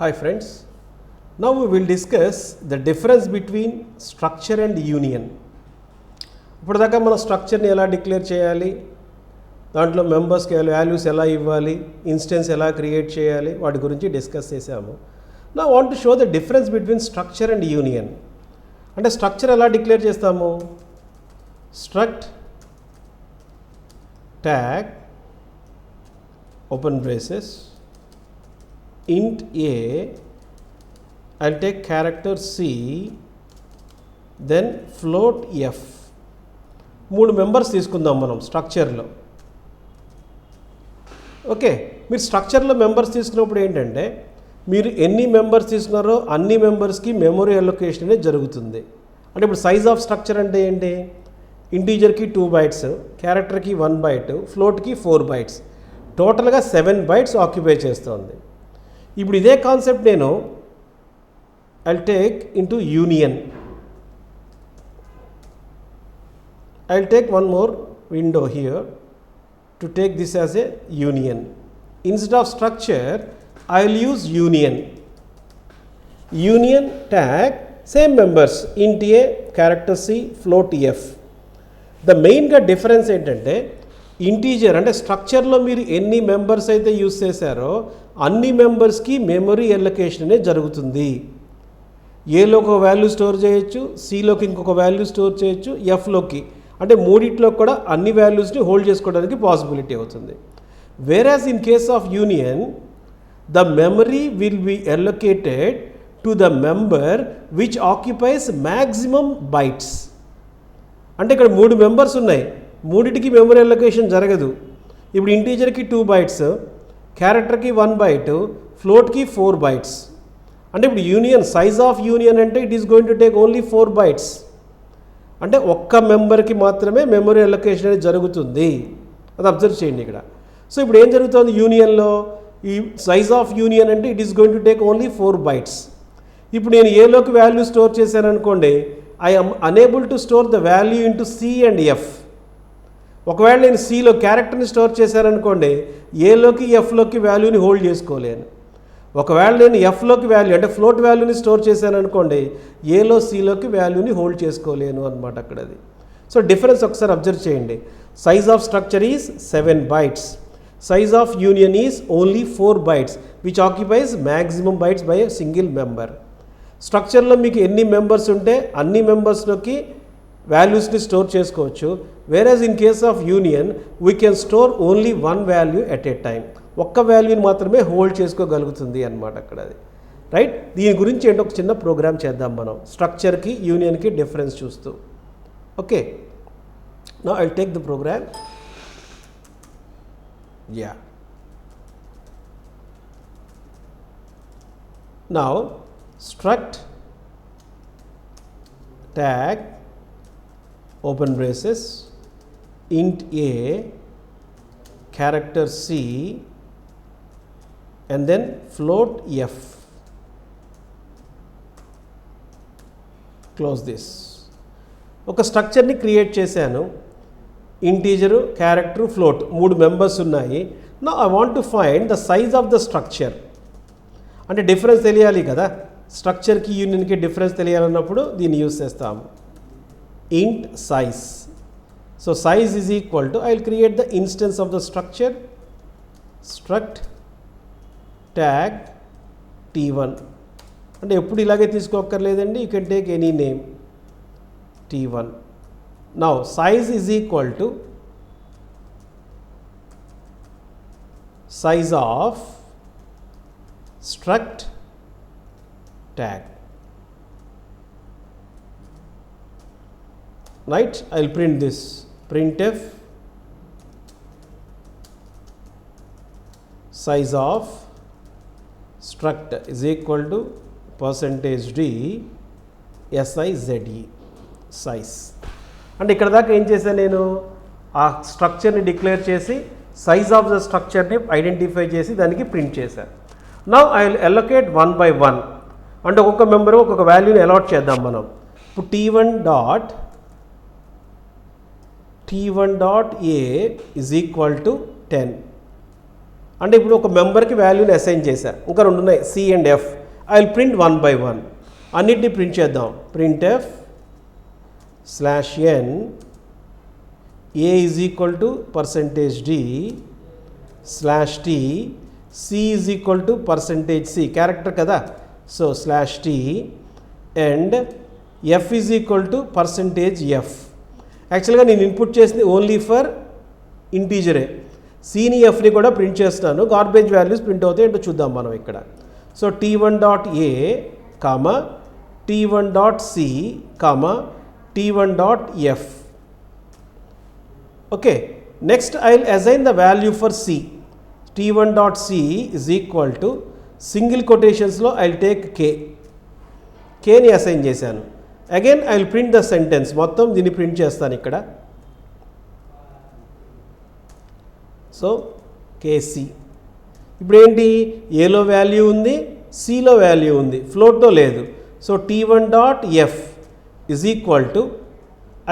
Hi friends, now we will discuss the difference between structure and union. ఇప్పటిదాకా మనం స్ట్రక్చర్ని ఎలా declare చేయాలి, దాంట్లో మెంబర్స్కి వాల్యూస్ ఎలా ఇవ్వాలి, ఇన్స్టెన్స్ ఎలా క్రియేట్ చేయాలి, వాటి గురించి డిస్కస్ చేసాము. నా want to show the difference between structure and union. అంటే స్ట్రక్చర్ ఎలా డిక్లేర్ చేస్తాము, struct tag open braces int a, I'll take character c, then float f. మూడు మెంబర్స్ తీసుకుందాం మనం స్ట్రక్చర్లో. ఓకే, మీరు స్ట్రక్చర్లో మెంబర్స్ తీసుకున్నప్పుడు ఏంటంటే మీరు ఎన్ని మెంబర్స్ తీసుకున్నారో అన్ని మెంబర్స్కి మెమరీ అలొకేషన్ అనేది జరుగుతుంది. అంటే ఇప్పుడు సైజ్ ఆఫ్ స్ట్రక్చర్ అంటే ఏంటి, ఇంటీజర్కి 2 bytes, క్యారెక్టర్కి 1 byte, ఫ్లోట్కి 4 bytes, టోటల్గా 7 bytes ఆక్యుపై చేస్తుంది. ఇప్పుడు ఇదే కాన్సెప్ట్ నేను I'll take into union. I'll take one more window here to take this as a union. Instead of structure I will use union. Union tag same members int a, character c, float f. The మెయిన్గా difference ఏంటంటే integer అంటే స్ట్రక్చర్లో మీరు ఎన్ని members అయితే use చేశారో అన్ని మెంబర్స్కి మెమరీ ఎలొకేషన్ అనేది జరుగుతుంది. ఏలో ఒక వాల్యూ స్టోర్ చేయొచ్చు, సిలోకి ఇంకొక వాల్యూ స్టోర్ చేయొచ్చు, ఎఫ్లోకి, అంటే మూడిట్లో కూడా అన్ని వాల్యూస్ని హోల్డ్ చేసుకోవడానికి పాసిబిలిటీ అవుతుంది. Whereas in case of union the memory will be allocated to the member which occupies maximum bytes. అంటే ఇక్కడ 3 మెంబర్స్ ఉన్నాయి, మూడిటికి మెమరీ అలొకేషన్ జరగదు. ఇప్పుడు ఇంటీజర్కి 2 bytes, క్యారెక్టర్కి 1 byte, ఫ్లోట్కి 4 bytes. అంటే ఇప్పుడు యూనియన్ సైజ్ ఆఫ్ యూనియన్ అంటే it is going to take only 4 bytes. అంటే ఒక్క మెంబర్కి మాత్రమే మెమరీ అలొకేషన్ అనేది జరుగుతుంది. అది అబ్జర్వ్ చేయండి ఇక్కడ. సో ఇప్పుడు ఏం జరుగుతుంది యూనియన్లో, ఈ సైజ్ ఆఫ్ యూనియన్ అంటే it is going to take only 4 bytes. ఇప్పుడు నేను ఏలోకి వాల్యూ స్టోర్ చేశాను అనుకోండి, I am unable to store the value into C and F. ఒకవేళ నేను సిలో క్యారెక్టర్ని స్టోర్ చేశాననుకోండి, ఏలోకి ఎఫ్లోకి వాల్యూని హోల్డ్ చేసుకోలేను. ఒకవేళ నేను ఎఫ్లోకి వాల్యూ అంటే ఫ్లోట్ వాల్యూని స్టోర్ చేశాననుకోండి, ఏలో సిలోకి వాల్యూని హోల్డ్ చేసుకోలేను అనమాట అక్కడ. అది సో డిఫరెన్స్ ఒకసారి అబ్జర్వ్ చేయండి. Size of structure is 7 bytes, size of union is only 4 bytes which occupies maximum bytes by a single member. స్ట్రక్చర్లో మీకు ఎన్ని మెంబర్స్ ఉంటే అన్ని మెంబర్స్లోకి వాల్యూస్ని స్టోర్ చేసుకోవచ్చు. Whereas in case of union we can store only 1 value at a time. ఒక్క వాల్యూని మాత్రమే హోల్డ్ చేసుకోగలుగుతుంది అనమాట అక్కడ. అది రైట్. దీని గురించి ఏంటో ఒక చిన్న ప్రోగ్రామ్ చేద్దాం మనం, స్ట్రక్చర్కి యూనియన్కి డిఫరెన్స్ చూస్తూ. Okay, now I'll take the program. Yeah, now struct tag open braces int a, character c, and then float f. Close this. ఒక స్ట్రక్చర్ని క్రియేట్ చేశాను. ఇంటీజరు, క్యారెక్టర్, ఫ్లోట్ 3 మెంబర్స్ ఉన్నాయి. Now I want to find the size of the structure. అంటే difference తెలియాలి కదా, స్ట్రక్చర్కి యూనియన్కి difference తెలియాలన్నప్పుడు దీన్ని use చేస్తాము. Int size. So size is equal to, I will create the instance of the structure, struct tag t1. అంటే ఎప్పుడు ఇలాగే తీసుకోక్కర్లేదండి, you can take any name t1. Now size is equal to size of struct tag. Right, I will print this, printf size of struct is equal to %d size, size. అంటే ఇక్కడ దాకా ఏం చేశాను నేను, ఆ స్ట్రక్చర్ని డిక్లేర్ చేసి size of the స్ట్రక్చర్ని identify చేసి దానికి ప్రింట్ చేశాను. Now I will allocate 1 by 1. అంటే ఒక్కొక్క మెంబరు ఒక్కొక్క వాల్యూని అలాట్ చేద్దాం మనం. ఇప్పుడు t1 dot a is equal to 10. అంటే ఇప్పుడు ఒక మెంబర్కి వాల్యూని అసైన్ చేశా, ఇంకా రెండు ఉన్నాయి c and f. I will print 1 by 1, అన్నిటిని ప్రింట్ చేద్దాం. Print f slash n a is equal to percentage d slash t c is equal to percentage c, character కదా, so slash t and f is equal to percentage f. యాక్చువల్గా నేను input చేసింది only for ఇంటీజరే, సిని ఎఫ్ని కూడా print చేస్తున్నాను. Garbage values print అవుతాయి ఏంటో చూద్దాం మనం ఇక్కడ. So t1 dot a comma t1 dot c comma t1 dot f. Okay, next I will assign the value for c. t1 dot c is equal to single కొటేషన్స్లో I will take కేని assign చేశాను. Again I will print the sentence, మొత్తం దీన్ని print చేస్తాను ఇక్కడ. So కేసి. ఇప్పుడు ఏంటి, ఏలో వాల్యూ ఉంది, సిలో వాల్యూ ఉంది, ఫ్లోట్లో లేదు. So t1 dot F is equal to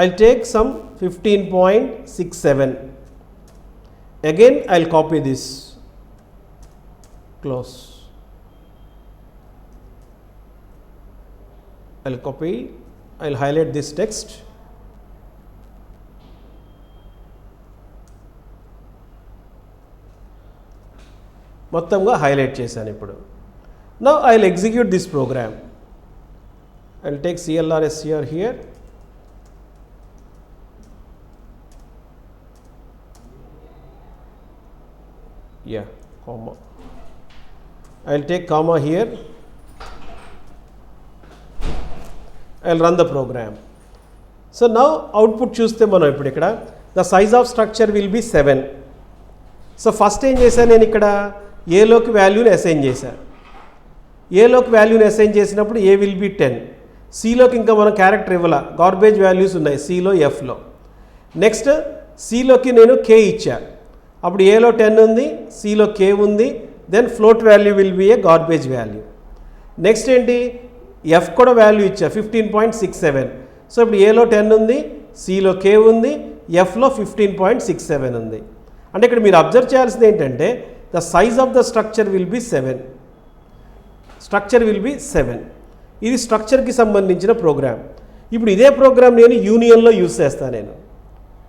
I will take some 15.67. Again I will copy this, close. I will copy, I will highlight this text. మొత్తంగా హైలైట్ చేశాను ఇప్పుడు. Now I will execute this program. I will take CLRSCR here. Yeah, comma. I will take comma here. I will run the program. So now output చూస్తే మనం ఇప్పుడు ఇక్కడ the size of structure will be 7. So first ఏం చేశాను నేను ఇక్కడ ఏలోకి వాల్యూని assign చేశాను. ఏలోకి వాల్యూని అసైన్ చేసినప్పుడు ఏ విల్ బి 10. సిలోకి ఇంకా మనం క్యారెక్టర్ ఇవ్వాల, గార్బేజ్ వాల్యూస్ ఉన్నాయి సిలో ఎఫ్లో. నెక్స్ట్ సిలోకి నేను కే ఇచ్చా, అప్పుడు ఏలో 10 ఉంది, సిలో కే ఉంది, then float value will be a garbage value. Next ఏంటి, ఎఫ్ కూడా వాల్యూ ఇచ్చా 15.67. సో ఇప్పుడు ఏలో 10 ఉంది, సిలో కే ఉంది, ఎఫ్లో 15.67 ఉంది. అంటే ఇక్కడ మీరు అబ్జర్వ్ చేయాల్సింది ఏంటంటే the size of the structure will be 7. Structure will be 7. ఇది స్ట్రక్చర్కి సంబంధించిన ప్రోగ్రామ్. ఇప్పుడు ఇదే ప్రోగ్రామ్ నేను యూనియన్లో యూజ్ చేస్తాను నేను,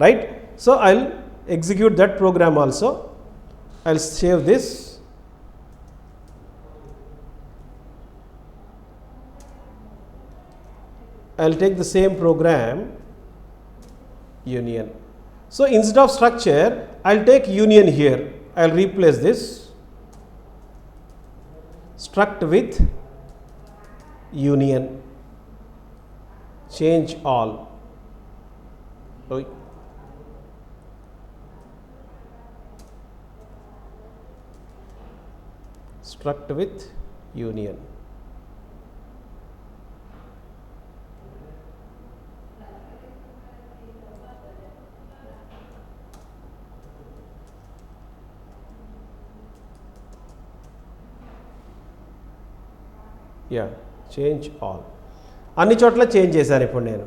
right. So I will execute that program also. I will save this. I will take the same program, union. So instead of structure, I will take union here. I will replace this struct with union. Change all. Struct with union. Yeah, change all. అన్ని చోట్ల change చేశాను ఇప్పుడు నేను.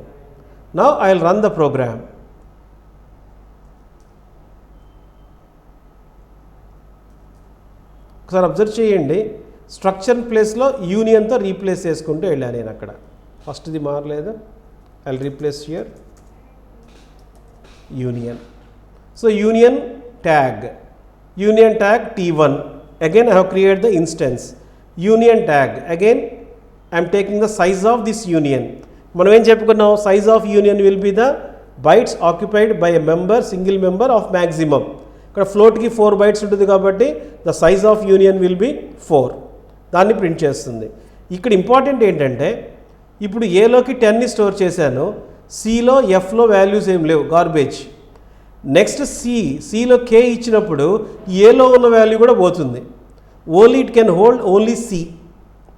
Now I will run the program. ఒకసారి observe చేయండి, structure ప్లేస్లో యూనియన్తో replace చేసుకుంటూ వెళ్ళాను నేను అక్కడ. ఫస్ట్ది మారలేదు. I will replace here union. So union tag T1. Again I have created the instance. Union tag, again I am taking the size of this union. మనం ఏం చెప్పుకున్నాం, size of union will be the bytes occupied by a member, single member of maximum. ఇక్కడ ఫ్లోట్కి 4 bytes ఉంటుంది కాబట్టి the size of union will be 4. దాన్ని print చేస్తుంది. ఇక్కడ important ఏంటంటే ఇప్పుడు ఏలోకి 10ని స్టోర్ చేశాను, సిలో ఎఫ్లో వాల్యూస్ ఏం లేవు, గార్బేజ్. నెక్స్ట్ సిలో కే ఇచ్చినప్పుడు ఏలో ఉన్న వాల్యూ కూడా పోతుంది. Only it can hold only C,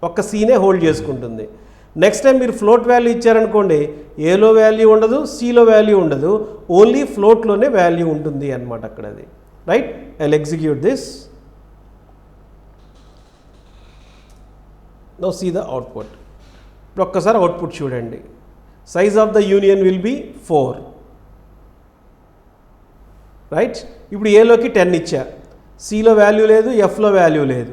ఒక్క సీనే హోల్డ్ చేసుకుంటుంది. నెక్స్ట్ టైం మీరు ఫ్లోట్ వాల్యూ ఇచ్చారనుకోండి, ఏలో వాల్యూ ఉండదు, సిలో వాల్యూ ఉండదు, ఓన్లీ ఫ్లోట్లోనే వాల్యూ ఉంటుంది అన్నమాట అక్కడ అది, right. I will execute this. Now see the output. ఇప్పుడు ఒక్కసారి అవుట్పుట్ చూడండి. Size of the union will be 4, right. ఇప్పుడు ఏలోకి 10 ఇచ్చా, సిలో వాల్యూ లేదు, ఎఫ్లో వాల్యూ లేదు.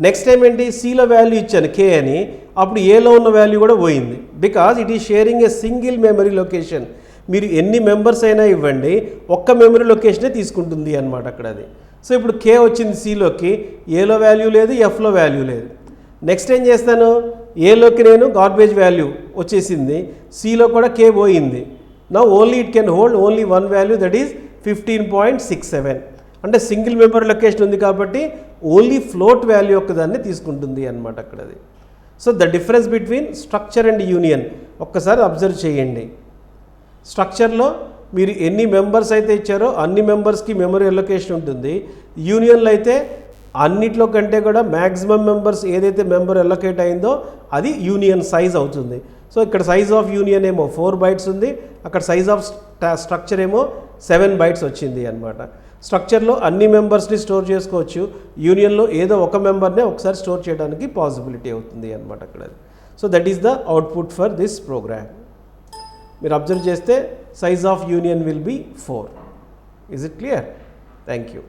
నెక్స్ట్ టైం ఏంటి, సిలో వాల్యూ ఇచ్చాను కే అని, అప్పుడు ఏలో ఉన్న వాల్యూ కూడా పోయింది. Because it is sharing a single memory location. మీరు ఎన్ని మెంబర్స్ అయినా ఇవ్వండి, ఒక్క మెమరీ లొకేషనే తీసుకుంటుంది అనమాట అక్కడ అది. సో ఇప్పుడు కే వచ్చింది సిలోకి, ఏలో వాల్యూ లేదు, ఎఫ్లో వాల్యూ లేదు. నెక్స్ట్ ఏం చేస్తాను, ఏలోకి నేను గార్బేజ్ వాల్యూ వచ్చేసింది, సిలో కూడా కే పోయింది. నా only it can hold only one value, that is 15.67. అంటే సింగిల్ మెమరీ లొకేషన్ ఉంది కాబట్టి ఓన్లీ ఫ్లోట్ వాల్యూ ఒక్కదాన్ని తీసుకుంటుంది అనమాట అక్కడ అది. So the difference between structure and union ఒక్కసారి అబ్జర్వ్ చేయండి. స్ట్రక్చర్లో మీరు ఎన్ని మెంబర్స్ అయితే ఇచ్చారో అన్ని మెంబర్స్కి మెమరీ అలొకేషన్ ఉంటుంది. యూనియన్లో అయితే అన్నిట్లో కంటే కూడా మ్యాక్సిమం మెంబర్స్ ఏదైతే మెంబర్ అలొకేట్ అయిందో అది యూనియన్ సైజ్ అవుతుంది. సో ఇక్కడ సైజ్ ఆఫ్ యూనియన్ ఏమో 4 bytes ఉంది, అక్కడ సైజ్ ఆఫ్ స్ట్రక్చర్ ఏమో 7 bytes వచ్చింది అనమాట. స్ట్రక్చర్లో అన్ని మెంబర్స్ని స్టోర్ చేసుకోవచ్చు, యూనియన్లో ఏదో ఒక మెంబర్నే ఒకసారి స్టోర్ చేయడానికి పాసిబిలిటీ అవుతుంది అనమాట అక్కడ. So that is the output for this program. మీరు అబ్జర్వ్ చేస్తే size of union will be 4. Is it clear? Thank you.